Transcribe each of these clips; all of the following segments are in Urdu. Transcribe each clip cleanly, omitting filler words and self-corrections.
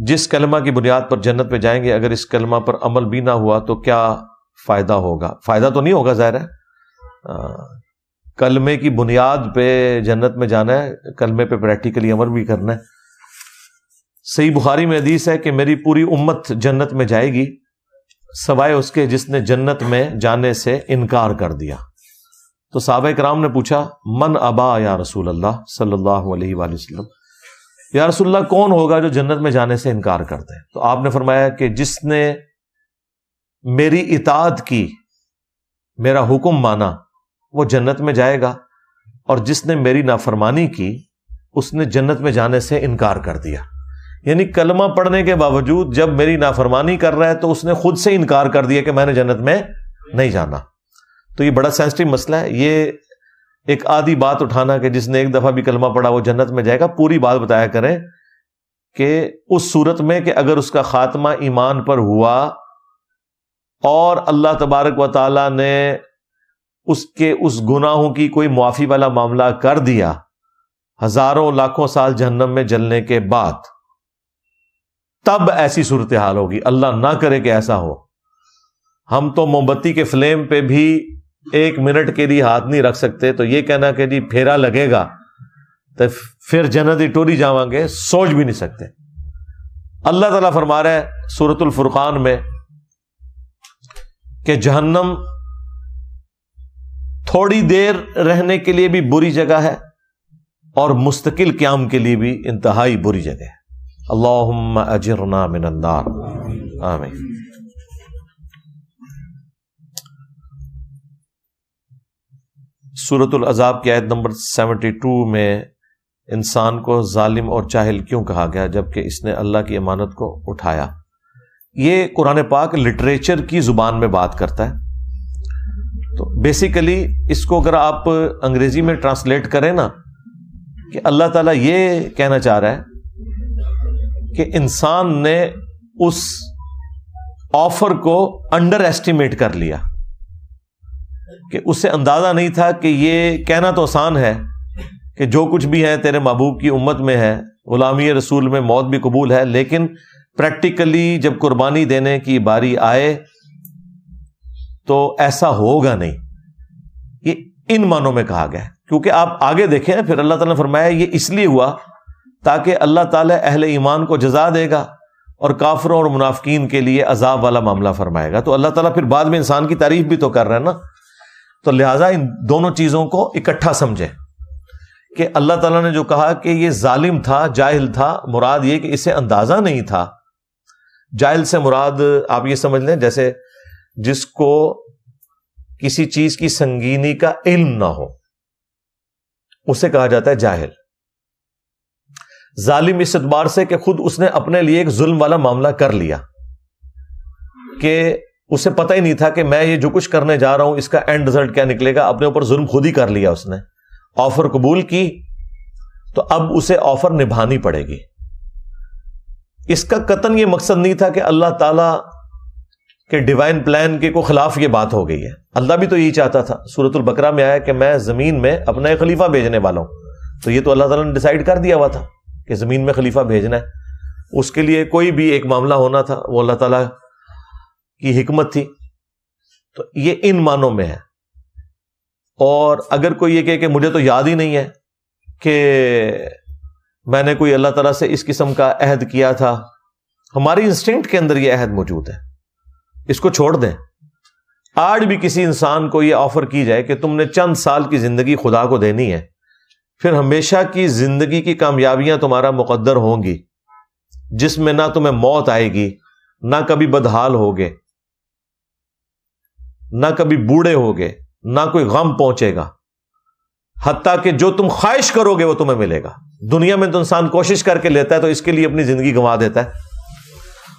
جس کلمہ کی بنیاد پر جنت میں جائیں گے، اگر اس کلمہ پر عمل بھی نہ ہوا تو کیا فائدہ ہوگا؟ فائدہ تو نہیں ہوگا، ظاہر ہے، کلمے کی بنیاد پہ جنت میں جانا ہے، کلمے پہ پریکٹیکلی عمل بھی کرنا ہے۔ صحیح بخاری میں حدیث ہے کہ میری پوری امت جنت میں جائے گی سوائے اس کے جس نے جنت میں جانے سے انکار کر دیا۔ تو صحابہ کرام نے پوچھا من ابا یا رسول اللہ صلی اللہ علیہ وآلہ وسلم، یا رسول اللہ کون ہوگا جو جنت میں جانے سے انکار کرتے ہیں؟ تو آپ نے فرمایا کہ جس نے میری اطاعت کی، میرا حکم مانا، وہ جنت میں جائے گا، اور جس نے میری نافرمانی کی اس نے جنت میں جانے سے انکار کر دیا۔ یعنی کلمہ پڑھنے کے باوجود جب میری نافرمانی کر رہا ہے تو اس نے خود سے انکار کر دیا کہ میں نے جنت میں نہیں جانا۔ تو یہ بڑا سینسٹیو مسئلہ ہے، یہ ایک آدھی بات اٹھانا کہ جس نے ایک دفعہ بھی کلمہ پڑھا وہ جنت میں جائے گا، پوری بات بتایا کریں کہ اس صورت میں کہ اگر اس کا خاتمہ ایمان پر ہوا اور اللہ تبارک و تعالی نے اس کے اس گناہوں کی کوئی معافی والا معاملہ کر دیا ہزاروں لاکھوں سال جہنم میں جلنے کے بعد، تب ایسی صورتحال ہوگی۔ اللہ نہ کرے کہ ایسا ہو۔ ہم تو موم بتی کے فلیم پہ بھی ایک منٹ کے لیے ہاتھ نہیں رکھ سکتے، تو یہ کہنا کہ جی پھیرا لگے گا تو پھر جنتی ٹوری جاواں گے، سوچ بھی نہیں سکتے۔ اللہ تعالیٰ فرما رہا ہے سورۃ الفرقان میں کہ جہنم تھوڑی دیر رہنے کے لیے بھی بری جگہ ہے اور مستقل قیام کے لیے بھی انتہائی بری جگہ ہے۔ اللہم اجرنا من النار، آمین۔ سورۃ الاحزاب کی آیت نمبر 72 میں انسان کو ظالم اور جاہل کیوں کہا گیا جبکہ اس نے اللہ کی امانت کو اٹھایا؟ یہ قرآن پاک لٹریچر کی زبان میں بات کرتا ہے، تو بیسیکلی اس کو اگر آپ انگریزی میں ٹرانسلیٹ کریں نا، کہ اللہ تعالیٰ یہ کہنا چاہ رہا ہے کہ انسان نے اس آفر کو انڈر ایسٹیمیٹ کر لیا، کہ اسے اندازہ نہیں تھا کہ یہ کہنا تو آسان ہے کہ جو کچھ بھی ہے تیرے محبوب کی امت میں ہے، غلامی رسول میں موت بھی قبول ہے، لیکن پریکٹیکلی جب قربانی دینے کی باری آئے تو ایسا ہوگا نہیں۔ یہ ان معنوں میں کہا گیا ہے، کیونکہ آپ آگے دیکھیں پھر اللہ تعالیٰ نے فرمایا یہ اس لیے ہوا تاکہ اللہ تعالیٰ اہل ایمان کو جزا دے گا اور کافروں اور منافقین کے لیے عذاب والا معاملہ فرمائے گا۔ تو اللہ تعالیٰ پھر بعد میں انسان کی تعریف بھی تو کر رہا ہے نا، تو لہٰذا ان دونوں چیزوں کو اکٹھا سمجھے کہ اللہ تعالیٰ نے جو کہا کہ یہ ظالم تھا، جاہل تھا، مراد یہ کہ اسے اندازہ نہیں تھا۔ جاہل سے مراد آپ یہ سمجھ لیں جیسے جس کو کسی چیز کی سنگینی کا علم نہ ہو، اسے کہا جاتا ہے جاہل۔ ظالم اس اعتبار سے کہ خود اس نے اپنے لیے ایک ظلم والا معاملہ کر لیا، کہ اسے پتہ ہی نہیں تھا کہ میں یہ جو کچھ کرنے جا رہا ہوں اس کا اینڈ رزلٹ کیا نکلے گا، اپنے اوپر ظلم خود ہی کر لیا۔ اس نے آفر قبول کی تو اب اسے آفر نبھانی پڑے گی۔ اس کا قطعاً یہ مقصد نہیں تھا کہ اللہ تعالیٰ کے ڈیوائن پلان کے کو خلاف یہ بات ہو گئی ہے، اللہ بھی تو یہی چاہتا تھا۔ سورۃ البقرہ میں آیا کہ میں زمین میں اپنا ایک خلیفہ بھیجنے والا ہوں، تو یہ تو اللہ تعالیٰ نے ڈیسائیڈ کر دیا ہوا تھا کہ زمین میں خلیفہ بھیجنا ہے۔ اس کے لیے کوئی بھی ایک معاملہ ہونا تھا، وہ اللہ تعالیٰ کی حکمت تھی۔ تو یہ ان معنوں میں ہے۔ اور اگر کوئی یہ کہے کہ مجھے تو یاد ہی نہیں ہے کہ میں نے کوئی اللہ تعالیٰ سے اس قسم کا عہد کیا تھا، ہماری انسٹنکٹ کے اندر یہ عہد موجود ہے، اس کو چھوڑ دیں۔ آج بھی کسی انسان کو یہ آفر کی جائے کہ تم نے چند سال کی زندگی خدا کو دینی ہے، پھر ہمیشہ کی زندگی کی کامیابیاں تمہارا مقدر ہوں گی، جس میں نہ تمہیں موت آئے گی، نہ کبھی بدحال ہوگے، نہ کبھی بوڑھے ہوگے، نہ کوئی غم پہنچے گا، حتیٰ کہ جو تم خواہش کرو گے وہ تمہیں ملے گا۔ دنیا میں تو انسان کوشش کر کے لیتا ہے تو اس کے لیے اپنی زندگی گنوا دیتا ہے،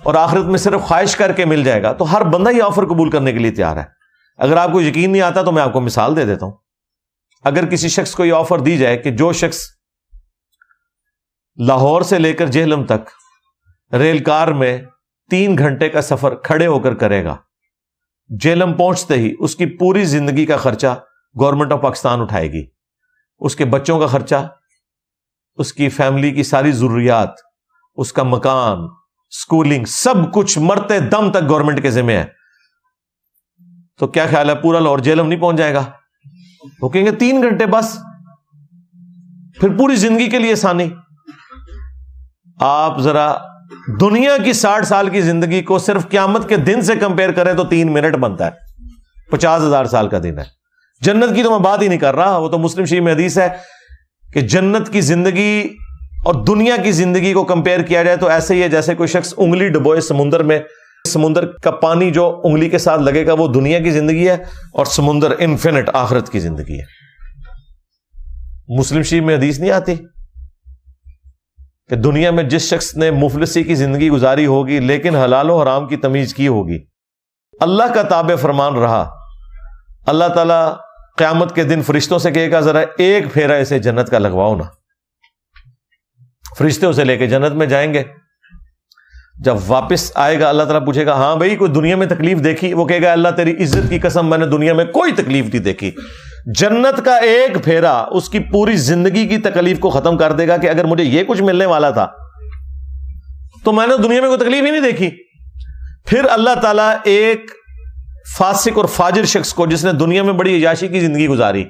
اور آخرت میں صرف خواہش کر کے مل جائے گا۔ تو ہر بندہ یہ آفر قبول کرنے کے لیے تیار ہے۔ اگر آپ کو یقین نہیں آتا تو میں آپ کو مثال دے دیتا ہوں۔ اگر کسی شخص کو یہ آفر دی جائے کہ جو شخص لاہور سے لے کر جہلم تک ریل کار میں 3 گھنٹے کا سفر کھڑے ہو کر کرے گا، جہلم پہنچتے ہی اس کی پوری زندگی کا خرچہ گورنمنٹ آف پاکستان اٹھائے گی، اس کے بچوں کا خرچہ، اس کی فیملی کی ساری ضروریات، اس کا مکان، اسکولنگ سب کچھ مرتے دم تک گورنمنٹ کے ذمہ ہے، تو کیا خیال ہے پورا لاہور جیلم نہیں پہنچ جائے گا؟ وہ کہیں گے 3 گھنٹے بس، پھر پوری زندگی کے لیے آسانی۔ آپ ذرا دنیا کی 60 سال کی زندگی کو صرف قیامت کے دن سے کمپیئر کریں تو 3 منٹ بنتا ہے، 50,000 سال کا دن ہے۔ جنت کی تو میں بات ہی نہیں کر رہا، وہ تو مسلم شریف میں حدیث ہے کہ جنت کی زندگی اور دنیا کی زندگی کو کمپیئر کیا جائے تو ایسے ہی ہے جیسے کوئی شخص انگلی ڈبوئے سمندر میں، سمندر کا پانی جو انگلی کے ساتھ لگے گا وہ دنیا کی زندگی ہے، اور سمندر انفینٹ آخرت کی زندگی ہے۔ مسلم شریف میں حدیث نہیں آتی کہ دنیا میں جس شخص نے مفلسی کی زندگی گزاری ہوگی لیکن حلال و حرام کی تمیز کی ہوگی، اللہ کا تابع فرمان رہا، اللہ تعالیٰ قیامت کے دن فرشتوں سے کہے گا ذرا ایک پھیرا اسے جنت کا لگواؤ نا، فرشتے اسے لے کے جنت میں جائیں گے۔ جب واپس آئے گا اللہ تعالیٰ پوچھے گا ہاں بھائی کوئی دنیا میں تکلیف دیکھی؟ وہ کہے گا اللہ تیری عزت کی قسم میں نے دنیا میں کوئی تکلیف نہیں دیکھی۔ جنت کا ایک پھیرا اس کی پوری زندگی کی تکلیف کو ختم کر دے گا کہ اگر مجھے یہ کچھ ملنے والا تھا تو میں نے دنیا میں کوئی تکلیف ہی نہیں دیکھی۔ پھر اللہ تعالیٰ ایک فاسق اور فاجر شخص کو جس نے دنیا میں بڑی عیاشی کی زندگی گزاری،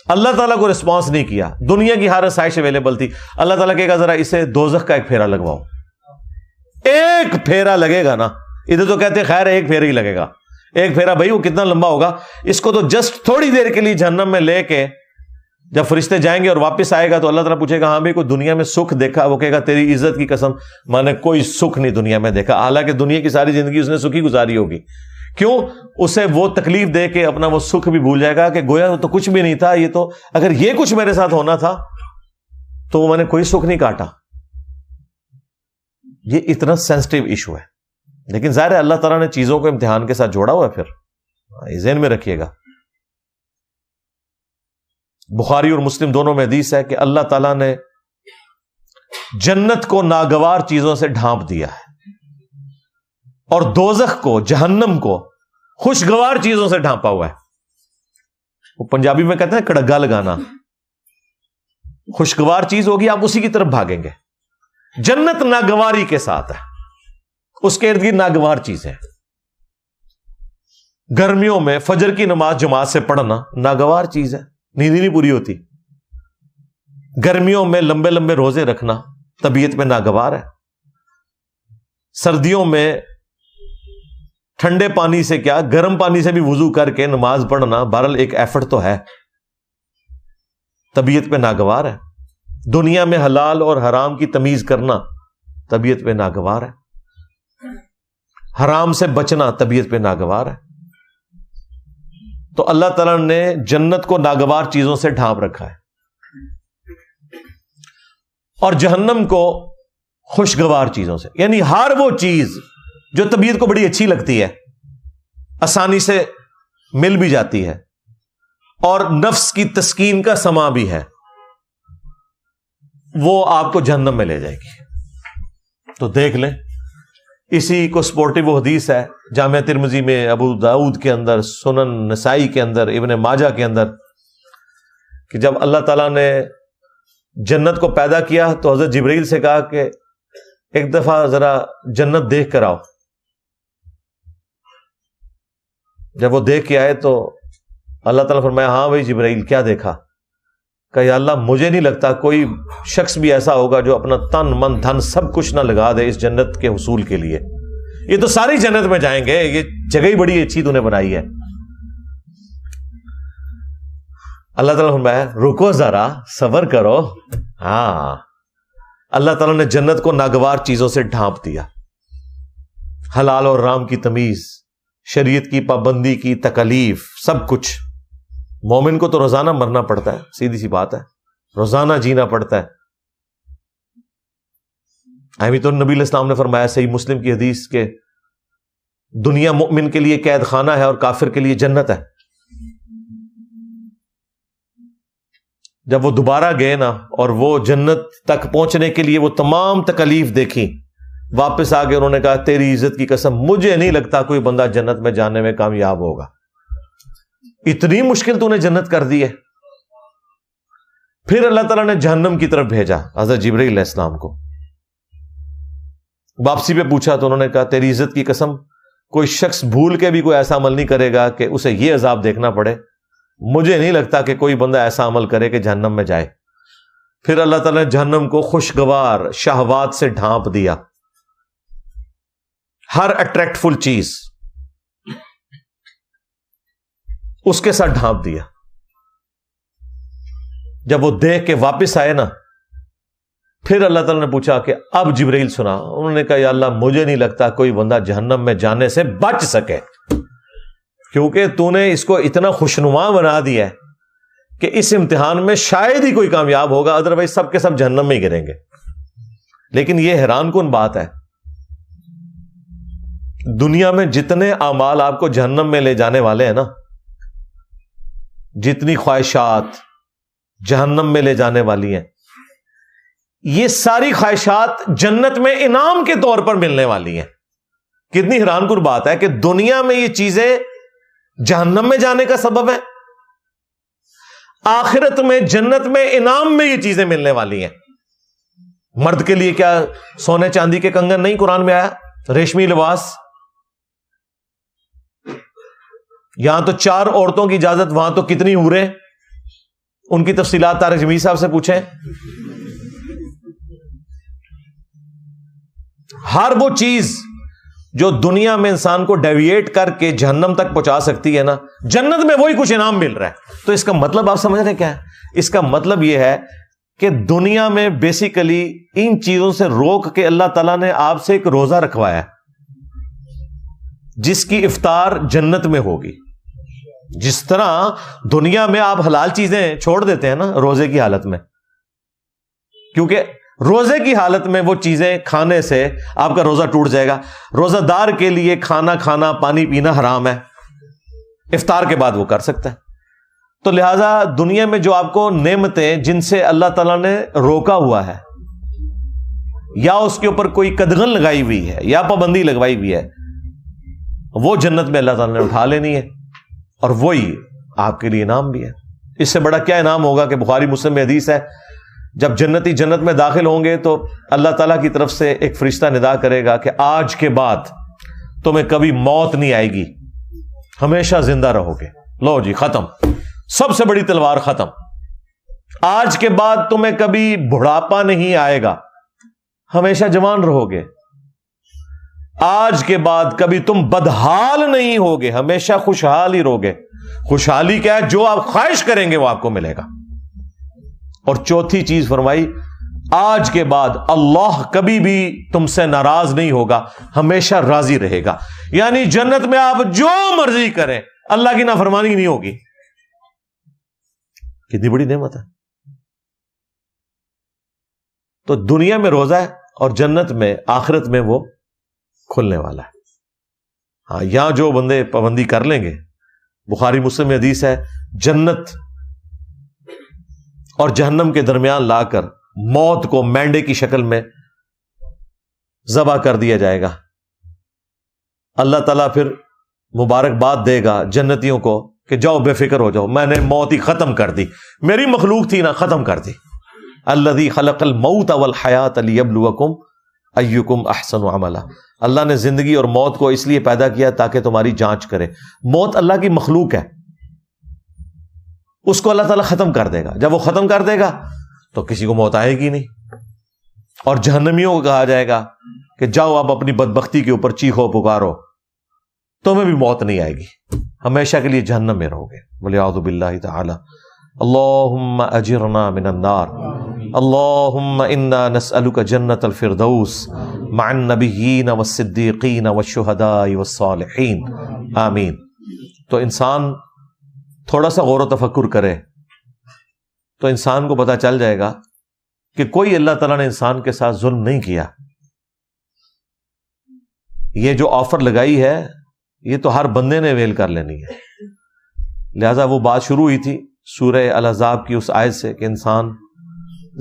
اللہ تعالیٰ کو رسپانس نہیں کیا، دنیا کی ہر آسائش اویلیبل تھی، اللہ تعالیٰ کہے گا ذرا اسے دوزخ کا ایک پھیرا لگواؤ۔ ایک پھیرا لگے گا نا، ادھر تو کہتے ہیں خیر ایک پھیرا ہی لگے گا، ایک پھیرا بھائی وہ کتنا لمبا ہوگا، اس کو تو جسٹ تھوڑی دیر کے لیے جہنم میں لے کے جب فرشتے جائیں گے اور واپس آئے گا تو اللہ تعالیٰ پوچھے گا ہاں بھائی کوئی دنیا میں سکھ دیکھا؟ وہ کہے گا تیری عزت کی قسم میں نے کوئی سکھ نہیں دنیا میں دیکھا، حالانکہ دنیا کی ساری زندگی اس نے سکھی گزاری ہوگی۔ کیوں؟ اسے وہ تکلیف دے کے اپنا وہ سکھ بھی بھول جائے گا کہ گویا وہ تو کچھ بھی نہیں تھا، یہ تو اگر یہ کچھ میرے ساتھ ہونا تھا تو میں نے کوئی سکھ نہیں کاٹا۔ یہ اتنا سینسٹیو ایشو ہے، لیکن ظاہر ہے اللہ تعالیٰ نے چیزوں کو امتحان کے ساتھ جوڑا ہوا ہے، پھر ذہن میں رکھیے گا۔ بخاری اور مسلم دونوں میں حدیث ہے کہ اللہ تعالیٰ نے جنت کو ناگوار چیزوں سے ڈھانپ دیا ہے اور دوزخ کو، جہنم کو خوشگوار چیزوں سے ڈھانپا ہوا ہے۔ وہ پنجابی میں کہتے ہیں کڑگا لگانا، خوشگوار چیز ہوگی آپ اسی کی طرف بھاگیں گے۔ جنت ناگواری کے ساتھ ہے، اس کے ارد گرد ناگوار چیز ہے۔ گرمیوں میں فجر کی نماز جماعت سے پڑھنا ناگوار چیز ہے، نیند ہی نہیں پوری ہوتی۔ گرمیوں میں لمبے لمبے روزے رکھنا طبیعت میں ناگوار ہے۔ سردیوں میں ٹھنڈے پانی سے کیا گرم پانی سے بھی وضو کر کے نماز پڑھنا بہرحال ایک ایفرٹ تو ہے، طبیعت پہ ناگوار ہے۔ دنیا میں حلال اور حرام کی تمیز کرنا طبیعت پہ ناگوار ہے، حرام سے بچنا طبیعت پہ ناگوار ہے۔ تو اللہ تعالیٰ نے جنت کو ناگوار چیزوں سے ڈھانپ رکھا ہے اور جہنم کو خوشگوار چیزوں سے، یعنی ہر وہ چیز جو طبیعت کو بڑی اچھی لگتی ہے، آسانی سے مل بھی جاتی ہے اور نفس کی تسکین کا سما بھی ہے، وہ آپ کو جہنم میں لے جائے گی۔ تو دیکھ لیں، اسی کو سپورٹیو حدیث ہے جامعہ ترمذی میں، ابو داؤد کے اندر، سنن نسائی کے اندر، ابن ماجہ کے اندر، کہ جب اللہ تعالیٰ نے جنت کو پیدا کیا تو حضرت جبرائیل سے کہا کہ ایک دفعہ ذرا جنت دیکھ کر آؤ۔ جب وہ دیکھ کے آئے تو اللہ تعالیٰ نے فرمایا ہاں بھائی جبرائیل کیا دیکھا؟ کہ یا اللہ مجھے نہیں لگتا کوئی شخص بھی ایسا ہوگا جو اپنا تن من دھن سب کچھ نہ لگا دے اس جنت کے حصول کے لیے، یہ تو ساری جنت میں جائیں گے، یہ جگہ ہی بڑی اچھی تو نے بنائی ہے۔ اللہ تعالیٰ نے فرمایا رکو ذرا صبر کرو۔ ہاں، اللہ تعالیٰ نے جنت کو ناگوار چیزوں سے ڈھانپ دیا، حلال اور حرام کی تمیز، شریعت کی پابندی کی تکلیف، سب کچھ۔ مومن کو تو روزانہ مرنا پڑتا ہے، سیدھی سی بات ہے، روزانہ جینا پڑتا ہے۔ اہمی تو نبی علیہ السلام نے فرمایا صحیح مسلم کی حدیث کے دنیا مومن کے لیے قید خانہ ہے اور کافر کے لیے جنت ہے۔ جب وہ دوبارہ گئے نا اور وہ جنت تک پہنچنے کے لیے وہ تمام تکلیف دیکھی، واپس آ کے انہوں نے کہا تیری عزت کی قسم مجھے نہیں لگتا کوئی بندہ جنت میں جانے میں کامیاب ہوگا، اتنی مشکل تو نے جنت کر دی ہے۔ پھر اللہ تعالیٰ نے جہنم کی طرف بھیجا حضرت جبرائیل علیہ السلام کو واپسی پہ پوچھا تو انہوں نے کہا تیری عزت کی قسم کوئی شخص بھول کے بھی کوئی ایسا عمل نہیں کرے گا کہ اسے یہ عذاب دیکھنا پڑے، مجھے نہیں لگتا کہ کوئی بندہ ایسا عمل کرے کہ جہنم میں جائے۔ پھر اللہ تعالیٰ نے جہنم کو خوشگوار شہوات سے ڈھانپ دیا، ہر اٹریکٹ فل چیز اس کے ساتھ ڈھانپ دیا۔ جب وہ دیکھ کے واپس آئے نا، پھر اللہ تعالیٰ نے پوچھا کہ اب جبرائیل سنا۔ انہوں نے کہا یا اللہ مجھے نہیں لگتا کوئی بندہ جہنم میں جانے سے بچ سکے، کیونکہ تو نے اس کو اتنا خوشنما بنا دیا ہے کہ اس امتحان میں شاید ہی کوئی کامیاب ہوگا، ادروائز سب کے سب جہنم میں ہی گریں گے۔ لیکن یہ حیران کن بات ہے، دنیا میں جتنے اعمال آپ کو جہنم میں لے جانے والے ہیں نا، جتنی خواہشات جہنم میں لے جانے والی ہیں، یہ ساری خواہشات جنت میں انعام کے طور پر ملنے والی ہیں۔ کتنی حیران کن بات ہے کہ دنیا میں یہ چیزیں جہنم میں جانے کا سبب ہے، آخرت میں جنت میں انعام میں یہ چیزیں ملنے والی ہیں۔ مرد کے لیے کیا سونے چاندی کے کنگن نہیں قرآن میں آیا، ریشمی لباس؟ یہاں تو 4 عورتوں کی اجازت، وہاں تو کتنی حوریں؟ ان کی تفصیلات طارق جمیل صاحب سے پوچھیں۔ ہر وہ چیز جو دنیا میں انسان کو ڈیویٹ کر کے جہنم تک پہنچا سکتی ہے نا، جنت میں وہی کچھ انعام مل رہا ہے۔ تو اس کا مطلب آپ سمجھ رہے ہیں کیا ہے؟ اس کا مطلب یہ ہے کہ دنیا میں بیسیکلی ان چیزوں سے روک کے اللہ تعالیٰ نے آپ سے ایک روزہ رکھوایا جس کی افطار جنت میں ہوگی۔ جس طرح دنیا میں آپ حلال چیزیں چھوڑ دیتے ہیں نا روزے کی حالت میں، کیونکہ روزے کی حالت میں وہ چیزیں کھانے سے آپ کا روزہ ٹوٹ جائے گا۔ روزہ دار کے لیے کھانا کھانا، پانی پینا حرام ہے، افطار کے بعد وہ کر سکتا ہے۔ تو لہذا دنیا میں جو آپ کو نعمتیں جن سے اللہ تعالیٰ نے روکا ہوا ہے، یا اس کے اوپر کوئی قدغن لگائی ہوئی ہے یا پابندی لگوائی ہوئی ہے، وہ جنت میں اللہ تعالیٰ نے اٹھا لینی ہے، اور وہی آپ کے لیے انعام بھی ہے۔ اس سے بڑا کیا انعام ہوگا کہ بخاری مسلم میں حدیث ہے، جب جنتی جنت میں داخل ہوں گے تو اللہ تعالیٰ کی طرف سے ایک فرشتہ ندا کرے گا کہ آج کے بعد تمہیں کبھی موت نہیں آئے گی، ہمیشہ زندہ رہو گے۔ لو جی ختم، سب سے بڑی تلوار ختم۔ آج کے بعد تمہیں کبھی بڑھاپا نہیں آئے گا، ہمیشہ جوان رہو گے۔ آج کے بعد کبھی تم بدحال نہیں ہوگے، ہمیشہ خوشحال ہی رہوگے۔ خوشحالی کیا ہے؟ جو آپ خواہش کریں گے وہ آپ کو ملے گا۔ اور چوتھی چیز فرمائی، آج کے بعد اللہ کبھی بھی تم سے ناراض نہیں ہوگا، ہمیشہ راضی رہے گا۔ یعنی جنت میں آپ جو مرضی کریں، اللہ کی نافرمانی نہیں ہوگی۔ کتنی بڑی نعمت ہے۔ تو دنیا میں روزہ ہے اور جنت میں آخرت میں وہ کھلنے والا ہے۔ ہاں، یہاں جو بندے پابندی کر لیں گے، بخاری مسلم میں حدیث ہے، جنت اور جہنم کے درمیان لا کر موت کو مینڈے کی شکل میں ذبح کر دیا جائے گا۔ اللہ تعالیٰ پھر مبارکباد دے گا جنتیوں کو کہ جاؤ بے فکر ہو جاؤ، میں نے موت ہی ختم کر دی، میری مخلوق تھی نا، ختم کر دی۔ الذی خلق الموت والحیات لیبلوکم ایکم احسن عملا۔ اللہ نے زندگی اور موت کو اس لیے پیدا کیا تاکہ تمہاری جانچ کرے۔ موت اللہ کی مخلوق ہے، اس کو اللہ تعالیٰ ختم کر دے گا۔ جب وہ ختم کر دے گا تو کسی کو موت آئے گی نہیں، اور جہنمیوں کو کہا جائے گا کہ جاؤ آپ اپنی بدبختی کے اوپر چیخو پکارو، تمہیں بھی موت نہیں آئے گی، ہمیشہ کے لیے جہنم میں رہو گے۔ وَلِعَوْذُ بِاللَّهِ تَعَالَى اللہم اجرنا من النار، اللہم انا نسألک جنت الفردوس مع النبیین والصدیقین والشہداء والصالحین، آمین۔ تو انسان تھوڑا سا غور و تفکر کرے تو انسان کو پتہ چل جائے گا کہ کوئی اللہ تعالیٰ نے انسان کے ساتھ ظلم نہیں کیا۔ یہ جو آفر لگائی ہے یہ تو ہر بندے نے ویل کر لینی ہے۔ لہذا وہ بات شروع ہوئی تھی سورہ الاحزاب کی اس آیت سے کہ انسان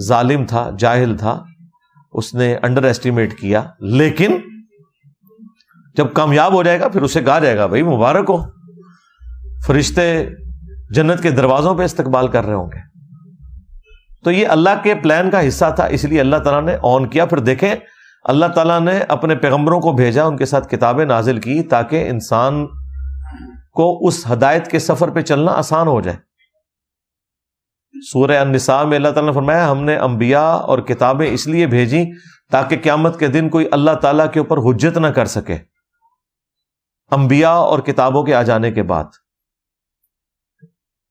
ظالم تھا، جاہل تھا، اس نے انڈر ایسٹیمیٹ کیا، لیکن جب کامیاب ہو جائے گا پھر اسے کہا جائے گا بھائی مبارک ہو، فرشتے جنت کے دروازوں پہ استقبال کر رہے ہوں گے۔ تو یہ اللہ کے پلان کا حصہ تھا، اس لیے اللہ تعالیٰ نے آن کیا۔ پھر دیکھیں اللہ تعالیٰ نے اپنے پیغمبروں کو بھیجا، ان کے ساتھ کتابیں نازل کی تاکہ انسان کو اس ہدایت کے سفر پہ چلنا آسان ہو جائے۔ سورہ النساء میں اللہ تعالیٰ نے فرمایا ہم نے انبیاء اور کتابیں اس لیے بھیجی تاکہ قیامت کے دن کوئی اللہ تعالیٰ کے اوپر حجت نہ کر سکے، انبیاء اور کتابوں کے آ جانے کے بعد۔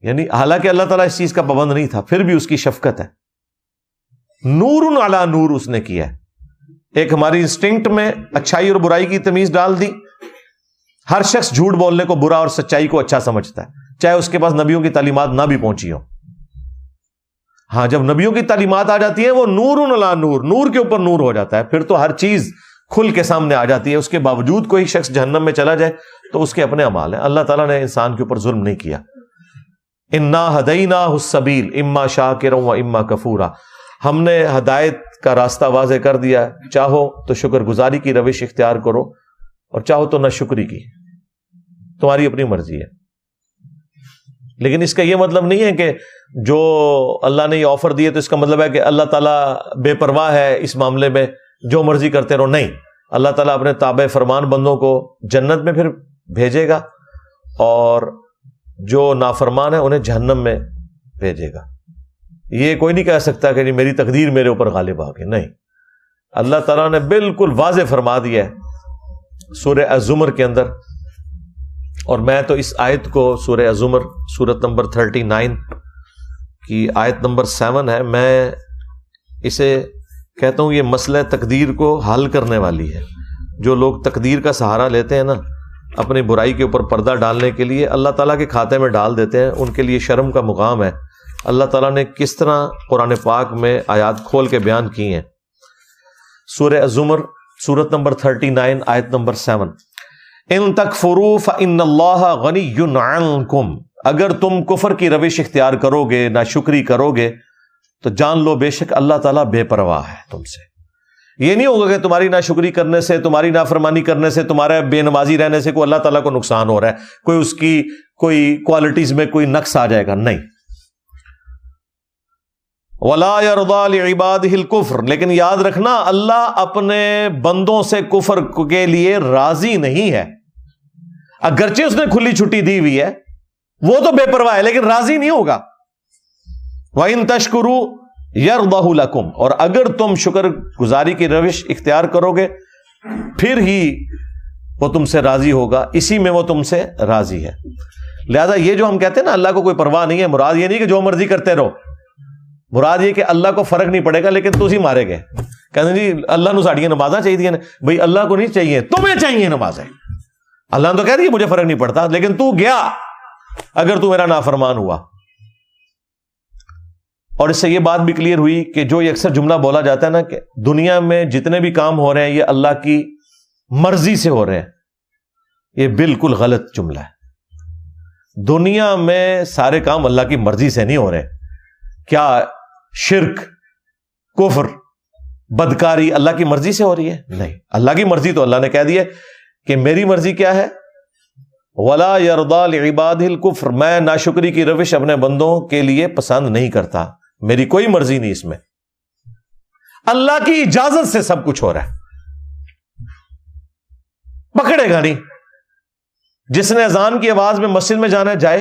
یعنی حالانکہ اللہ تعالیٰ اس چیز کا پابند نہیں تھا، پھر بھی اس کی شفقت ہے، نور علی نور اس نے کیا ہے۔ ایک ہماری انسٹنکٹ میں اچھائی اور برائی کی تمیز ڈال دی۔ ہر شخص جھوٹ بولنے کو برا اور سچائی کو اچھا سمجھتا ہے، چاہے اس کے پاس نبیوں کی تعلیمات نہ بھی پہنچی ہو۔ ہاں، جب نبیوں کی تعلیمات آ جاتی ہیں وہ نور علی نور، نور کے اوپر نور ہو جاتا ہے، پھر تو ہر چیز کھل کے سامنے آ جاتی ہے۔ اس کے باوجود کوئی شخص جہنم میں چلا جائے تو اس کے اپنے اعمال ہیں، اللہ تعالیٰ نے انسان کے اوپر ظلم نہیں کیا۔ انا ہدیناہ السبیل اما شاکرا و اما کفورا، ہم نے ہدایت کا راستہ واضح کر دیا، چاہو تو شکر گزاری کی روش اختیار کرو اور چاہو تو ناشکری کی، تمہاری اپنی مرضی ہے۔ لیکن اس کا یہ مطلب نہیں ہے کہ جو اللہ نے یہ آفر دیے تو اس کا مطلب ہے کہ اللہ تعالیٰ بے پرواہ ہے اس معاملے میں، جو مرضی کرتے رہو۔ نہیں، اللہ تعالیٰ اپنے تابع فرمان بندوں کو جنت میں پھر بھیجے گا اور جو نافرمان ہے انہیں جہنم میں بھیجے گا۔ یہ کوئی نہیں کہہ سکتا کہ میری تقدیر میرے اوپر غالب آ گئی، نہیں، اللہ تعالیٰ نے بالکل واضح فرما دیا ہے سورہ الزمر کے اندر۔ اور میں تو اس آیت کو سورہ الزمر سورت نمبر 39 کی آیت نمبر 7 ہے، میں اسے کہتا ہوں یہ مسئلہ تقدیر کو حل کرنے والی ہے۔ جو لوگ تقدیر کا سہارا لیتے ہیں نا اپنی برائی کے اوپر پردہ ڈالنے کے لیے، اللہ تعالیٰ کے کھاتے میں ڈال دیتے ہیں، ان کے لیے شرم کا مقام ہے۔ اللہ تعالیٰ نے کس طرح قرآن پاک میں آیات کھول کے بیان کی ہیں۔ سورہ الزمر سورت نمبر 39 آیت نمبر 7، ان تکفروا فإن اللہ غنی عنکم، اگر تم کفر کی روش اختیار کرو گے، ناشکری کرو گے، تو جان لو بے شک اللہ تعالیٰ بے پرواہ ہے تم سے۔ یہ نہیں ہوگا کہ تمہاری ناشکری کرنے سے، تمہاری نافرمانی کرنے سے، تمہارے بے نمازی رہنے سے کوئی اللہ تعالیٰ کو نقصان ہو رہا ہے، کوئی اس کی کوئی کوالٹیز میں کوئی نقص آ جائے گا، نہیں۔ وَلَا يَرْضَى لِعِبَادِهِ الْكُفْرَ، لیکن یاد رکھنا اللہ اپنے بندوں سے کفر کے لیے راضی نہیں ہے۔ اگرچہ اس نے کھلی چھٹی دی ہوئی ہے، وہ تو بے پرواہ ہے، لیکن راضی نہیں ہوگا۔ وَإِن تَشْكُرُوا يَرْضَهُ لَكُمْ، اور اگر تم شکر گزاری کی روش اختیار کرو گے پھر ہی وہ تم سے راضی ہوگا، اسی میں وہ تم سے راضی ہے۔ لہذا یہ جو ہم کہتے ہیں نا اللہ کو کوئی پرواہ نہیں ہے، مراد یہ نہیں کہ جو مرضی کرتے رہو، مراد یہ کہ اللہ کو فرق نہیں پڑے گا لیکن تسی مارے گئے، کہتے جی اللہ نو ساڑیاں نمازاں چاہیے نا، بھئی اللہ کو نہیں چاہیے، تمہیں چاہیے نمازیں۔ اللہ نے تو کہہ دیا مجھے فرق نہیں پڑتا، لیکن تو گیا اگر تو میرا نافرمان ہوا۔ اور اس سے یہ بات بھی کلیئر ہوئی کہ جو یہ اکثر جملہ بولا جاتا ہے نا کہ دنیا میں جتنے بھی کام ہو رہے ہیں یہ اللہ کی مرضی سے ہو رہے ہیں، یہ بالکل غلط جملہ ہے۔ دنیا میں سارے کام اللہ کی مرضی سے نہیں ہو رہے۔ کیا شرک، کفر، بدکاری اللہ کی مرضی سے ہو رہی ہے؟ نہیں، اللہ کی مرضی تو اللہ نے کہہ دیا کہ میری مرضی کیا ہے، وَلَا يَرْضَى لِعِبَادِهِ الْكُفْرَ، میں ناشکری کی روش اپنے بندوں کے لیے پسند نہیں کرتا، میری کوئی مرضی نہیں اس میں، اللہ کی اجازت سے سب کچھ ہو رہا ہے، پکڑے گا نہیں۔ جس نے اذان کی آواز میں مسجد میں جانا ہے جائے،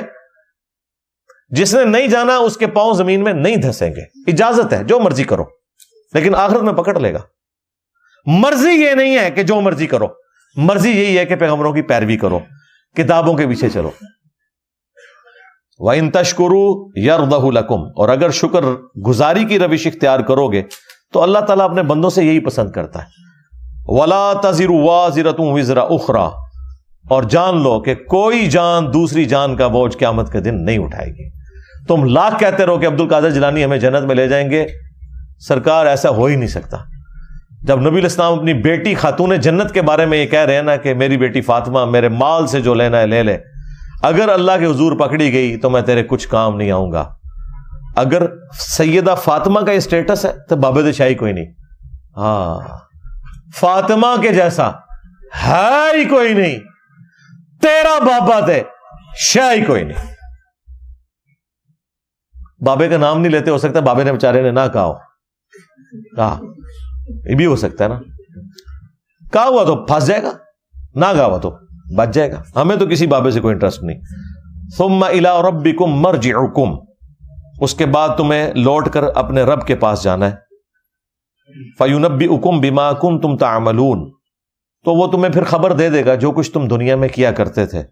جس نے نہیں جانا اس کے پاؤں زمین میں نہیں دھسیں گے، اجازت ہے، جو مرضی کرو، لیکن آخرت میں پکڑ لے گا۔ مرضی یہ نہیں ہے کہ جو مرضی کرو، مرضی یہی ہے کہ پیغمبروں کی پیروی کرو، کتابوں کے پیچھے چلو۔ وَإِن تَشْكُرُوا يَرْضَهُ لَكُمْ، اور اگر شکر گزاری کی روش اختیار کرو گے تو اللہ تعالیٰ اپنے بندوں سے یہی پسند کرتا ہے۔ وَلَا تَزِرُ وَازِرَةٌ وِزْرَ أُخْرَى، اور جان لو کہ کوئی جان دوسری جان کا بوجھ قیامت کے دن نہیں اٹھائے گی۔ تم لاکھ کہتے رہو کہ عبد القادر جیلانی ہمیں جنت میں لے جائیں گے، سرکار ایسا ہو ہی نہیں سکتا۔ جب نبی الاسلام اپنی بیٹی خاتون جنت کے بارے میں یہ کہہ رہے ہیں نا کہ میری بیٹی فاطمہ میرے مال سے جو لینا ہے لے لے، اگر اللہ کے حضور پکڑی گئی تو میں تیرے کچھ کام نہیں آؤں گا۔ اگر سیدہ فاطمہ کا یہ اسٹیٹس ہے تو بابد شاہی کوئی نہیں، ہاں فاطمہ کے جیسا ہے ہی کوئی نہیں، تیرا بابا تے شاہی کوئی نہیں۔ بابے کا نام نہیں لیتے، ہو سکتا ہے بابے نے بیچارے نے نہ کہا ہو، یہ بھی ہو سکتا ہے نا، کہا ہوا تو پھنس جائے گا، نہ کہا ہوا تو بچ جائے گا. ہمیں تو کسی بابے سے کوئی انٹرسٹ نہیں. ثم الی ربکم مرجعکم، اس کے بعد تمہیں لوٹ کر اپنے رب کے پاس جانا ہے. فینبئکم بما کنتم تعملون، تو وہ تمہیں پھر خبر دے دے گا جو کچھ تم دنیا میں کیا کرتے تھے.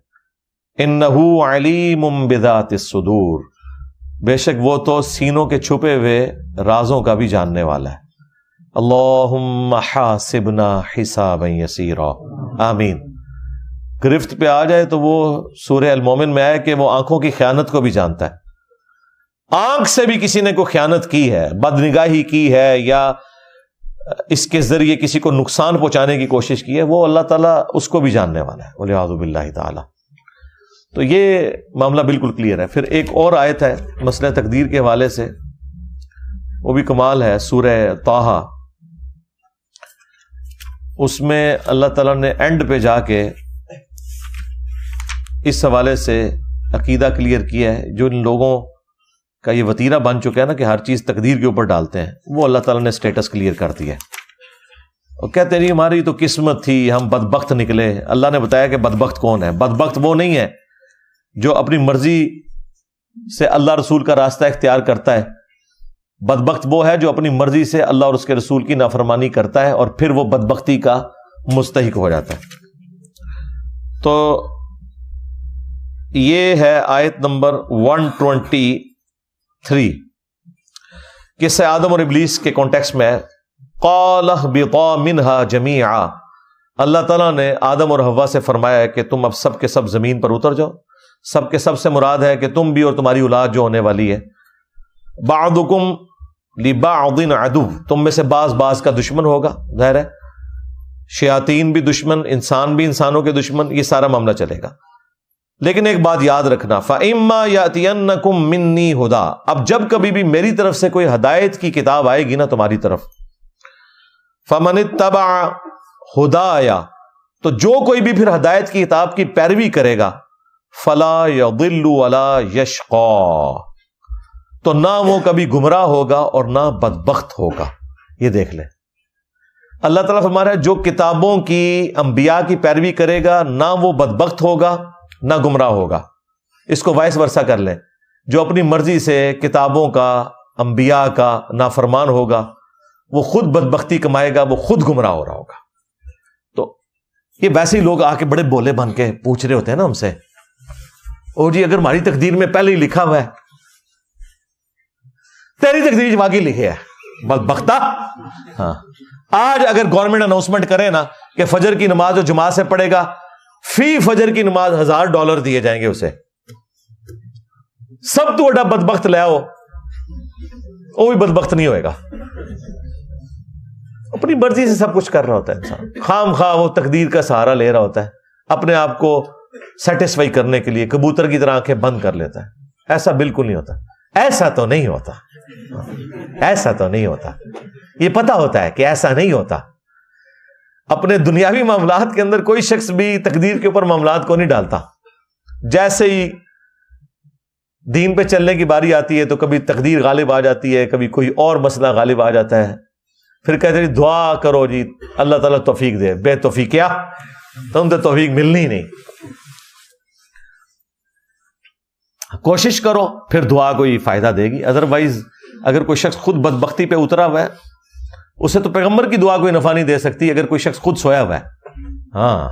انہ علیم بذات الصدور، بے شک وہ تو سینوں کے چھپے ہوئے رازوں کا بھی جاننے والا ہے. اللہم حاسبنا حسابا یسیرا، آمین. گرفت پہ آ جائے تو وہ سورہ المومن میں آئے کہ وہ آنکھوں کی خیانت کو بھی جانتا ہے. آنکھ سے بھی کسی نے کوئی خیانت کی ہے، بدنگاہی کی ہے، یا اس کے ذریعے کسی کو نقصان پہنچانے کی کوشش کی ہے، وہ اللہ تعالیٰ اس کو بھی جاننے والا ہے. والعیاذ باللہ تعالی. تو یہ معاملہ بالکل کلیئر ہے. پھر ایک اور آیت ہے مسئلہ تقدیر کے حوالے سے، وہ بھی کمال ہے، سورہ طٰہٰ. اس میں اللہ تعالیٰ نے اینڈ پہ جا کے اس حوالے سے عقیدہ کلیئر کیا ہے. جو ان لوگوں کا یہ وتیرہ بن چکا ہے نا کہ ہر چیز تقدیر کے اوپر ڈالتے ہیں، وہ اللہ تعالیٰ نے سٹیٹس کلیئر کر دیا ہے. اور کہتے نہیں ہماری تو قسمت تھی، ہم بدبخت نکلے. اللہ نے بتایا کہ بدبخت کون ہے. بدبخت وہ نہیں ہے جو اپنی مرضی سے اللہ رسول کا راستہ اختیار کرتا ہے. بدبخت وہ ہے جو اپنی مرضی سے اللہ اور اس کے رسول کی نافرمانی کرتا ہے اور پھر وہ بدبختی کا مستحق ہو جاتا ہے. تو یہ ہے آیت نمبر 123 قصہ آدم اور ابلیس کے کانٹیکسٹ میں. قال اهبطا منها جميعا، اللہ تعالیٰ نے آدم اور حوا سے فرمایا ہے کہ تم اب سب کے سب زمین پر اتر جاؤ. سب کے سب سے مراد ہے کہ تم بھی اور تمہاری اولاد جو ہونے والی ہے. بعضکم لبعض عدو، تم میں سے بعض کا دشمن ہوگا. ظاہر ہے شیاطین بھی دشمن، انسان بھی انسانوں کے دشمن، یہ سارا معاملہ چلے گا. لیکن ایک بات یاد رکھنا، فَإِمَّا يَأْتِيَنَّكُم مِّنِّي هُدًى، اب جب کبھی بھی میری طرف سے کوئی ہدایت کی کتاب آئے گی نا تمہاری طرف، فَمَنِ اتَّبَعَ هُدَايَ، تو جو کوئی بھی پھر ہدایت کی کتاب کی پیروی کرے گا، فَلَا يَضِلُّ وَلَا يَشْقَى، تو نہ وہ کبھی گمراہ ہوگا اور نہ بدبخت ہوگا. یہ دیکھ لیں، اللہ تعالیٰ فرما رہا ہے جو کتابوں کی انبیاء کی پیروی کرے گا نہ وہ بدبخت ہوگا نہ گمراہ ہوگا. اس کو وائس ورثہ کر لیں، جو اپنی مرضی سے کتابوں کا انبیاء کا نافرمان ہوگا وہ خود بدبختی کمائے گا، وہ خود گمراہ ہو رہا ہوگا. تو یہ ویسے ہی لوگ آ کے بڑے بولے بن کے پوچھ رہے ہوتے ہیں نا ہم سے، او جی اگر ہماری تقدیر میں پہلے ہی لکھا ہوا ہے، تیری تقدیر واقعی لکھی ہے بدبختہ. ہاں آج اگر گورنمنٹ اناؤنسمنٹ کرے نا کہ فجر کی نماز جو جماعت سے پڑھے گا فی فجر کی نماز $1000 دیے جائیں گے اسے، سب تو بڑا بدبخت لے آؤ، وہ بھی بدبخت نہیں ہوئے گا. اپنی مرضی سے سب کچھ کر رہا ہوتا ہے انسان، خام خواہ وہ تقدیر کا سہارا لے رہا ہوتا ہے اپنے آپ کو سیٹسفائی کرنے کے لیے، کبوتر کی طرح آنکھیں بند کر لیتا ہے. ایسا بالکل نہیں ہوتا، ایسا تو نہیں ہوتا، ایسا تو نہیں ہوتا. یہ پتا ہوتا ہے کہ ایسا نہیں ہوتا. اپنے دنیاوی معاملات کے اندر کوئی شخص بھی تقدیر کے اوپر معاملات کو نہیں ڈالتا. جیسے ہی دین پہ چلنے کی باری آتی ہے تو کبھی تقدیر غالب آ جاتی ہے، کبھی کوئی اور مسئلہ غالب آ جاتا ہے، پھر کہتے ہیں دعا کرو جی اللہ تعالیٰ توفیق دے. بے توفیق کیا، تم تو توفیق ملنی نہیں. کوشش کرو پھر دعا کوئی فائدہ دے گی. ادروائز اگر کوئی شخص خود بدبختی پہ اترا ہوا ہے اسے تو پیغمبر کی دعا کوئی نفع نہیں دے سکتی اگر کوئی شخص خود سویا ہوا ہے. ہاں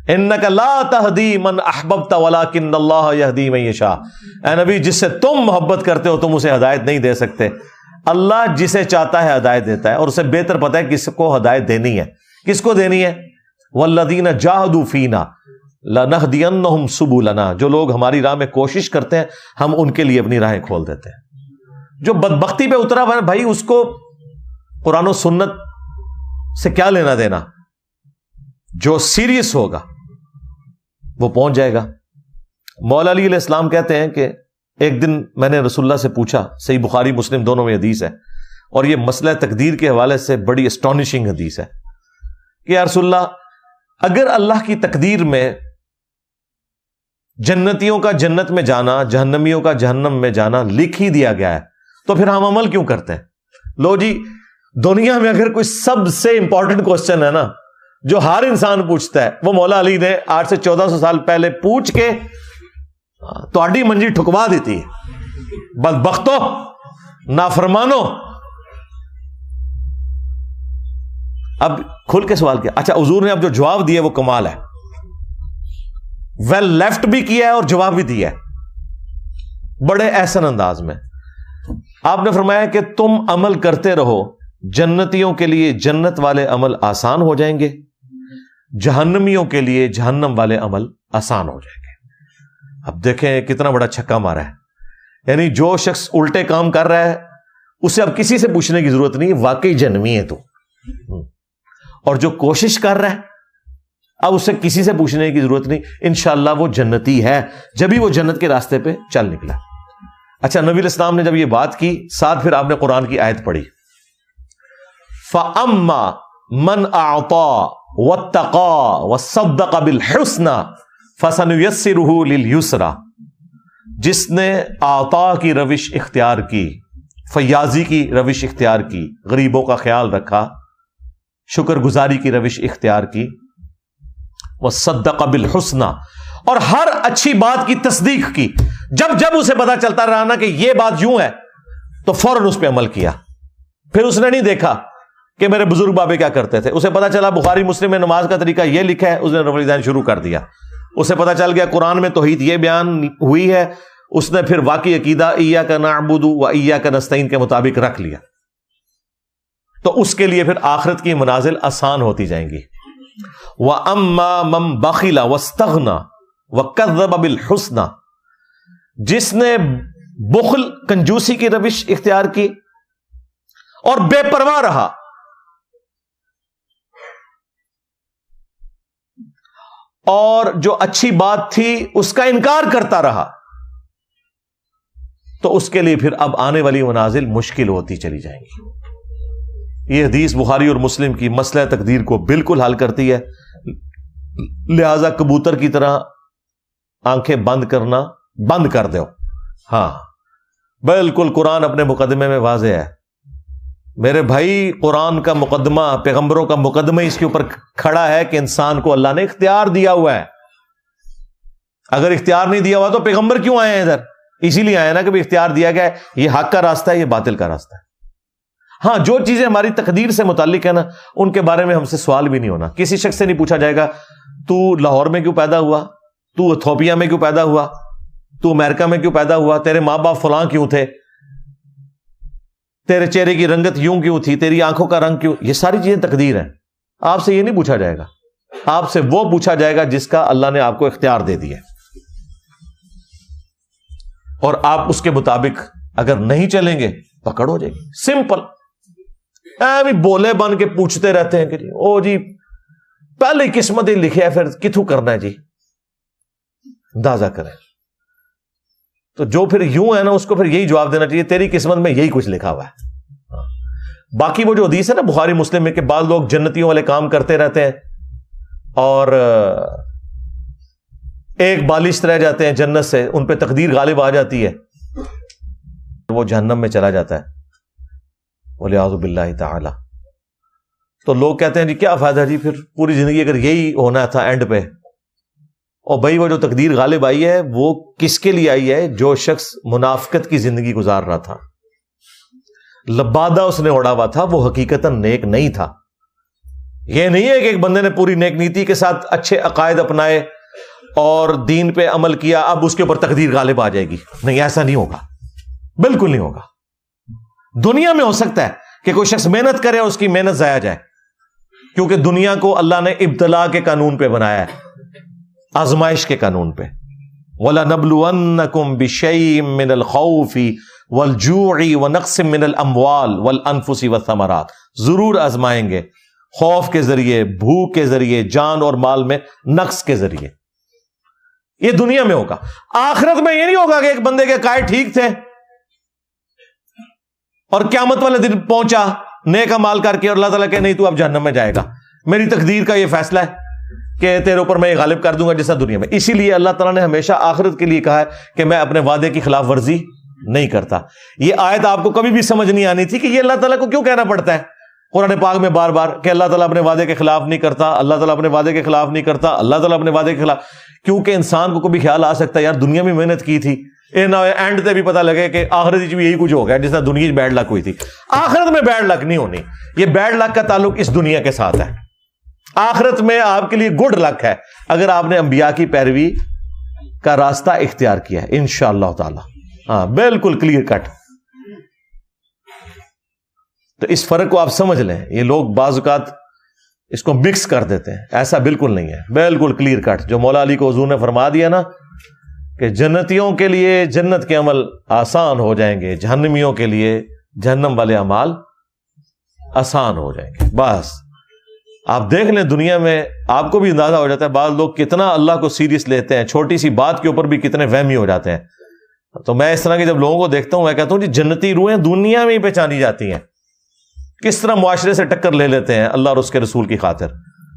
انک لا تہدی من احببت ولکن اللہ یہدی من یشاء، اے نبی جس سے تم محبت کرتے ہو تم اسے ہدایت نہیں دے سکتے. اللہ جسے چاہتا ہے ہدایت دیتا ہے اور اسے بہتر پتہ ہے کس کو ہدایت دینی ہے. کس کو دینی ہے؟ والذین جاہدوا فینا لنہدینہم سبلنا، جو لوگ ہماری راہ میں کوشش کرتے ہیں ہم ان کے لیے اپنی راہیں کھول دیتے ہیں. جو بدبختی پہ اترا ہوا ہے بھائی اس کو قرآن و سنت سے کیا لینا دینا. جو سیریس ہوگا وہ پہنچ جائے گا. مولا علی علیہ السلام کہتے ہیں کہ ایک دن میں نے رسول اللہ سے پوچھا، صحیح بخاری مسلم دونوں میں حدیث ہے اور یہ مسئلہ تقدیر کے حوالے سے بڑی اسٹانشنگ حدیث ہے، کہ یا رسول اللہ اگر اللہ کی تقدیر میں جنتیوں کا جنت میں جانا جہنمیوں کا جہنم میں جانا لکھ ہی دیا گیا ہے تو پھر ہم عمل کیوں کرتے ہیں؟ لو جی دنیا میں اگر کوئی سب سے امپورٹنٹ کوسچن ہے نا جو ہر انسان پوچھتا ہے وہ مولا علی نے 8 سے 1400 سال پہلے پوچھ کے تہاڈی منجی ٹھکوا دیتی ہے. بدبختو، نافرمانو. اب کھل کے سوال کیا. اچھا حضور نے اب جو جواب دیا وہ کمال ہے. ویل لیفٹ بھی کیا ہے اور جواب بھی دیا ہے بڑے احسن انداز میں. آپ نے فرمایا کہ تم عمل کرتے رہو، جنتیوں کے لیے جنت والے عمل آسان ہو جائیں گے، جہنمیوں کے لیے جہنم والے عمل آسان ہو جائیں گے. اب دیکھیں کتنا بڑا چھکا مارا ہے. یعنی جو شخص الٹے کام کر رہا ہے اسے اب کسی سے پوچھنے کی ضرورت نہیں، واقعی جہنمی ہے تو. اور جو کوشش کر رہا ہے اب اسے کسی سے پوچھنے کی ضرورت نہیں، انشاءاللہ وہ جنتی ہے، جبھی وہ جنت کے راستے پہ چل نکلا. اچھا نبی الاسلام نے جب یہ بات کی، ساتھ پھر آپ نے قرآن کی آیت پڑھی، فَأَمَّا مَنْ أَعْطَى وَاتَّقَى وَصَدَّقَ بِالْحُسْنَى فَسَنُيَسِّرُهُ لِلْيُسْرَى. جس نے عطا کی روش اختیار کی، فیاضی کی روش اختیار کی، غریبوں کا خیال رکھا، شکر گزاری کی روش اختیار کی، وَصَدَّقَ بِالْحُسْنَى، اور ہر اچھی بات کی تصدیق کی. جب جب اسے پتا چلتا رہا نا کہ یہ بات یوں ہے تو فوراً اس پہ عمل کیا. پھر اس نے نہیں دیکھا کہ میرے بزرگ بابے کیا کرتے تھے. اسے پتا چلا بخاری مسلم میں نماز کا طریقہ یہ لکھا ہے، اس نے رفع الیدین شروع کر دیا. اسے پتا چل گیا قرآن میں توحید یہ بیان ہوئی ہے، اس نے پھر واقعی عقیدہ ایاک نعبد و ایاک نستعین کے مطابق رکھ لیا. تو اس کے لیے پھر آخرت کی منازل آسان ہوتی جائیں گی. وَأَمَّا مَن بَخِلَ وَاسْتَغْنَى وَكَذَّبَ بِالْحُسْنَى، جس نے بخل کنجوسی کی روش اختیار کی اور بے پرواہ رہا، اور جو اچھی بات تھی اس کا انکار کرتا رہا، تو اس کے لیے پھر اب آنے والی منازل مشکل ہوتی چلی جائیں گی. یہ حدیث بخاری اور مسلم کی مسئلہ تقدیر کو بالکل حل کرتی ہے. لہذا کبوتر کی طرح آنکھیں بند کرنا بند کر دو. ہاں بالکل قرآن اپنے مقدمے میں واضح ہے میرے بھائی. قرآن کا مقدمہ، پیغمبروں کا مقدمہ اس کے اوپر کھڑا ہے کہ انسان کو اللہ نے اختیار دیا ہوا ہے. اگر اختیار نہیں دیا ہوا تو پیغمبر کیوں آئے ہیں ادھر؟ اسی لیے آئے نا کہ اختیار دیا گیا ہے، یہ حق کا راستہ ہے، یہ باطل کا راستہ ہے. ہاں جو چیزیں ہماری تقدیر سے متعلق ہے نا ان کے بارے میں ہم سے سوال بھی نہیں ہونا. کسی شخص سے نہیں پوچھا جائے گا تو لاہور میں کیوں پیدا ہوا، تو ایتھوپیا میں کیوں پیدا ہوا، تو امریکہ میں کیوں پیدا ہوا، تیرے ماں باپ فلاں کیوں تھے، تیرے چہرے کی رنگت یوں کیوں تھی، تیری آنکھوں کا رنگ کیوں. یہ ساری چیزیں تقدیر ہیں. آپ سے یہ نہیں پوچھا جائے گا. آپ سے وہ پوچھا جائے گا جس کا اللہ نے آپ کو اختیار دے دیا، اور آپ اس کے مطابق اگر نہیں چلیں گے پکڑ ہو جائے گی. سمپل. بولے بن کے پوچھتے رہتے ہیں کہ جی او جی پہلے قسمت ہی لکھے ہے، پھر کتوں کرنا ہے جی، اندازہ کریں. تو جو پھر یوں ہے نا اس کو پھر یہی جواب دینا چاہیے تیری قسمت میں یہی کچھ لکھا ہوا ہے. باقی وہ جو حدیث ہے نا بخاری مسلم میں کہ بعض لوگ جنتیوں والے کام کرتے رہتے ہیں اور ایک بالشت رہ جاتے ہیں جنت سے، ان پہ تقدیر غالب آ جاتی ہے، وہ جہنم میں چلا جاتا ہے والعیاذ باللہ تعالی. تو لوگ کہتے ہیں جی کیا فائدہ جی، پھر پوری زندگی اگر یہی ہونا تھا اینڈ پہ. اور بھائی وہ جو تقدیر غالب آئی ہے وہ کس کے لیے آئی ہے؟ جو شخص منافقت کی زندگی گزار رہا تھا، لبادہ اس نے اڑا ہوا تھا، وہ حقیقتاً نیک نہیں تھا. یہ نہیں ہے کہ ایک بندے نے پوری نیک نیتی کے ساتھ اچھے عقائد اپنائے اور دین پہ عمل کیا اب اس کے اوپر تقدیر غالب آ جائے گی. نہیں، ایسا نہیں ہوگا، بالکل نہیں ہوگا. دنیا میں ہو سکتا ہے کہ کوئی شخص محنت کرے اور اس کی محنت ضائع جائے، کیونکہ دنیا کو اللہ نے ابتلا کے قانون پہ بنایا ہے، آزمائش کے قانون پہ. وَلَنَبْلُوَنَّكُمْ بِشَيْءٍ مِّنَ الْخَوْفِ وَالْجُوعِ وَنَقْصٍ مِّنَ الْأَمْوَالِ وَالْأَنفُسِ وَالثَّمَرَاتِ. ضرور آزمائیں گے، خوف کے ذریعے، بھوک کے ذریعے، جان اور مال میں نقص کے ذریعے. یہ دنیا میں ہوگا. آخرت میں یہ نہیں ہوگا کہ ایک بندے کے عقائد ٹھیک تھے اور قیامت والے دن پہنچا نیک اعمال کر کے اور اللہ تعالیٰ کہ نہیں تو اب جہنم میں جائے گا، میری تقدیر کا یہ فیصلہ ہے کہ تیرے اوپر میں یہ غالب کر دوں گا جیسا دنیا میں. اسی لیے اللہ تعالیٰ نے ہمیشہ آخرت کے لیے کہا ہے کہ میں اپنے وعدے کی خلاف ورزی نہیں کرتا. یہ آیت آپ کو کبھی بھی سمجھ نہیں آنی تھی کہ یہ اللہ تعالیٰ کو کیوں کہنا پڑتا ہے. قرآن پاک میں بار بار کہ اللہ تعالیٰ اپنے وعدے کے خلاف نہیں کرتا، اللہ تعالیٰ اپنے وعدے کے خلاف نہیں کرتا، اللہ تعالیٰ اپنے وعدے کے خلاف، کیونکہ انسان کو کبھی خیال آ سکتا ہے یار دنیا میں محنت کی تھی، اینڈ تے بھی پتہ لگے کہ آخرت بھی یہی کچھ ہو گیا جس طرح دنیا کی بیڈ لک ہوئی تھی۔ آخرت میں بیڈ لک نہیں ہونی، یہ بیڈ لک کا تعلق اس دنیا کے ساتھ ہے۔ آخرت میں آپ کے لیے گڈ لک ہے اگر آپ نے انبیاء کی پیروی کا راستہ اختیار کیا ہے انشاءاللہ تعالی۔ ہاں بالکل کلیئر کٹ۔ تو اس فرق کو آپ سمجھ لیں، یہ لوگ بعض اوقات اس کو مکس کر دیتے ہیں، ایسا بالکل نہیں ہے، بالکل کلیئر کٹ۔ جو مولا علی کو حضور نے فرما دیا نا کہ جنتیوں کے لیے جنت کے عمل آسان ہو جائیں گے، جہنمیوں کے لیے جہنم والے اعمال آسان ہو جائیں گے، بس۔ آپ دیکھ لیں دنیا میں آپ کو بھی اندازہ ہو جاتا ہے بعض لوگ کتنا اللہ کو سیریس لیتے ہیں، چھوٹی سی بات کے اوپر بھی کتنے وہمی ہو جاتے ہیں۔ تو میں اس طرح کے جب لوگوں کو دیکھتا ہوں میں کہتا ہوں جی جنتی روحیں دنیا میں ہی پہچانی جاتی ہیں، کس طرح معاشرے سے ٹکر لے لیتے ہیں اللہ اور اس کے رسول کی خاطر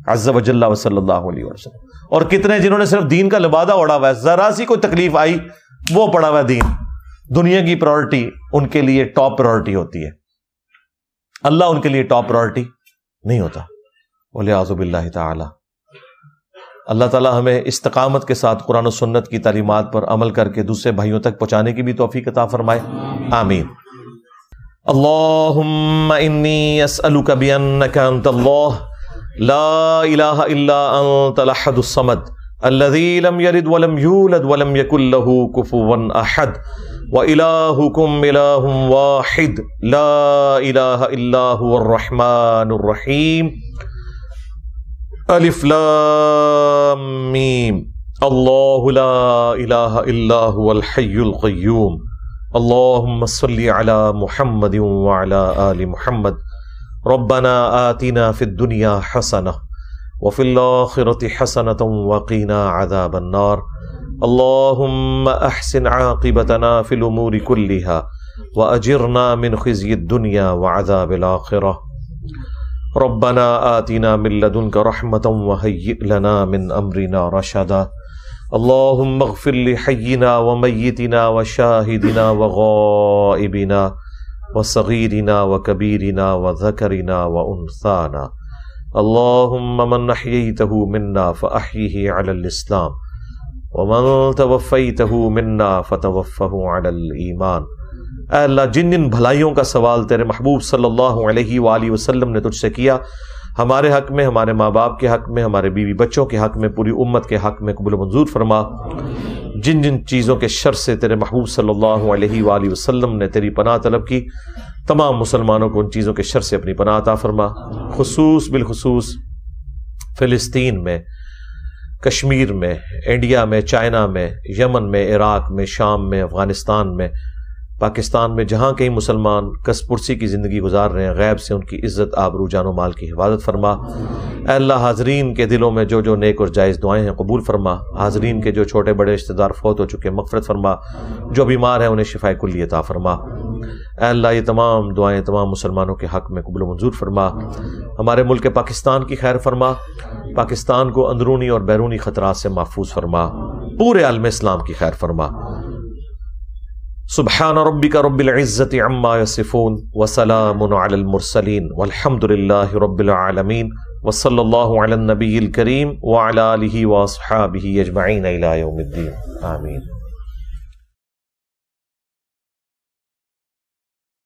عز و جل و صلی اللہ علیہ وسلم، اور کتنے جنہوں نے صرف دین کا لبادہ اڑا ہوا ہے، ذرا سی کوئی تکلیف آئی وہ پڑا ہوا ہے دین، دنیا کی پرائورٹی ان کے لیے ٹاپ پرائورٹی ہوتی ہے، اللہ ان کے لیے ٹاپ پرائورٹی نہیں ہوتا۔ وَلِعَاذُ بِاللَّهِ تعالی۔ اللہ تعالی ہمیں استقامت کے ساتھ قرآن و سنت کی تعلیمات پر عمل کر کے دوسرے بھائیوں تک پہنچانے کی بھی توفیق عطا فرمائے، آمین۔ اللہم انی اسألک بأنک انت اللہ لا الہ الا انت الاحد الصمد الذی لم یلد ولم یولد ولم یکن لہ کفوا احد وإلہکم الہ واحد لا الہ الا هو الرحمن الرحیم الف لام میم اللہ لا الہ الا هو الحی القیوم اللہم صلی علی محمد وعلی آل محمد ربنا آتنا فی الدنیا حسنہ وفی الآخرة حسنة وقنا عذاب النار اللہم احسن عاقبتنا فی الامور كلها واجرنا من خزی الدنیا وعذاب الآخرة ربنا آتنا من لدنک رحمة وهیئ لنا من امرنا رشدا اللہم اغفر لحینا ومیتنا وشاہدنا وغائبنا وصغیرنا وکبیرنا وذکرنا وانثانا اللہم من احییتہ منا فاحیہ علی الاسلام ومن توفیتہ منا فتوفہ علی الایمان۔ اے اللہ جن جن بھلائیوں کا سوال تیرے محبوب صلی اللہ علیہ وآلہ وسلم نے تجھ سے کیا، ہمارے حق میں، ہمارے ماں باپ کے حق میں، ہمارے بیوی بچوں کے حق میں، پوری امت کے حق میں قبول و منظور فرما۔ جن جن چیزوں کے شر سے تیرے محبوب صلی اللہ علیہ وآلہ وسلم نے تیری پناہ طلب کی، تمام مسلمانوں کو ان چیزوں کے شر سے اپنی پناہ عطا فرما، بالخصوص فلسطین میں، کشمیر میں، انڈیا میں، چائنا میں، یمن میں، عراق میں، شام میں، افغانستان میں، پاکستان میں، جہاں کہیں مسلمان کس پرسی کی زندگی گزار رہے ہیں، غیب سے ان کی عزت، آبرو، جان و مال کی حفاظت فرما۔ اے اللہ حاضرین کے دلوں میں جو جو نیک اور جائز دعائیں ہیں قبول فرما، حاضرین کے جو چھوٹے بڑے رشتہ دار فوت ہو چکے مغفرت فرما، جو بیمار ہیں انہیں شفاء کلی عطا فرما۔ اے اللہ یہ تمام دعائیں تمام مسلمانوں کے حق میں قبول و منظور فرما، ہمارے ملک پاکستان کی خیر فرما، پاکستان کو اندرونی اور بیرونی خطرات سے محفوظ فرما، پورے عالم اسلام کی خیر فرما۔ سبحان ربک رب العزت عما یصفون وسلام علی المرسلین والحمد للہ رب العالمین وصلی اللہ علی النبی الکریم وعلی آلہ واصحابہ اجمعین الی یوم الدین، آمین۔